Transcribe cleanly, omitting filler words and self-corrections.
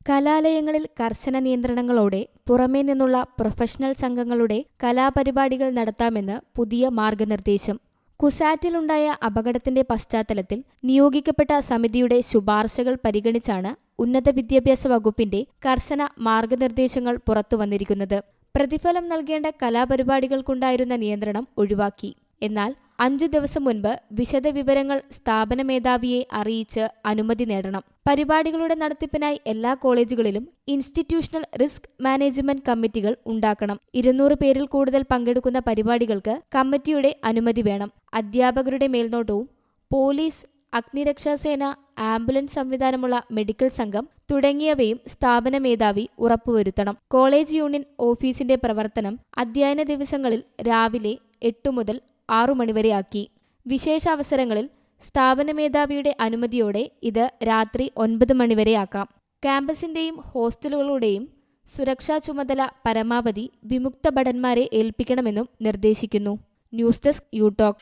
കലാലയങ്ങളിൽ കർശന നിയന്ത്രണങ്ങളോടെ പുറമേ നിന്നുള്ള പ്രൊഫഷണൽ സംഘങ്ങളുടെ കലാപരിപാടികൾ നടത്താമെന്ന് പുതിയ മാർഗനിർദ്ദേശം. കുസാറ്റിലുണ്ടായ അപകടത്തിന്റെ പശ്ചാത്തലത്തിൽ നിയോഗിക്കപ്പെട്ട സമിതിയുടെ ശുപാർശകൾ പരിഗണിച്ചാണ് ഉന്നത വിദ്യാഭ്യാസ വകുപ്പിന്റെ കർശന മാർഗനിർദ്ദേശങ്ങൾ പുറത്തുവന്നിരിക്കുന്നത്. പ്രതിഫലം നൽകേണ്ട കലാപരിപാടികൾക്കുണ്ടായിരുന്ന നിയന്ത്രണം ഒഴിവാക്കി. എന്നാൽ 5 ദിവസം മുൻപ് വിശദവിവരങ്ങൾ സ്ഥാപന മേധാവിയെ അറിയിച്ച് അനുമതി നേടണം. പരിപാടികളുടെ നടത്തിപ്പിനായി എല്ലാ കോളേജുകളിലും ഇൻസ്റ്റിറ്റ്യൂഷണൽ റിസ്ക് മാനേജ്മെന്റ് കമ്മിറ്റികൾ ഉണ്ടാക്കണം. 200 പേരിൽ കൂടുതൽ പങ്കെടുക്കുന്ന പരിപാടികൾക്ക് കമ്മിറ്റിയുടെ അനുമതി വേണം. അധ്യാപകരുടെ മേൽനോട്ടവും പോലീസ്, അഗ്നിരക്ഷാസേന, ആംബുലൻസ് സംവിധാനമുള്ള മെഡിക്കൽ സംഘം തുടങ്ങിയവയും സ്ഥാപന മേധാവി ഉറപ്പുവരുത്തണം. കോളേജ് യൂണിയൻ ഓഫീസിന്റെ പ്രവർത്തനം അധ്യയന ദിവസങ്ങളിൽ രാവിലെ 8 മുതൽ 6 മണിവരെയാക്കി. വിശേഷാവസരങ്ങളിൽ സ്ഥാപന മേധാവിയുടെ അനുമതിയോടെ ഇത് രാത്രി 9 മണിവരെയാക്കാം. ക്യാമ്പസിന്റെയും ഹോസ്റ്റലുകളുടെയും സുരക്ഷാ ചുമതല പരമാവധി വിമുക്ത ഭടന്മാരെ ഏൽപ്പിക്കണമെന്നും നിർദ്ദേശിക്കുന്നു. News desk you talk.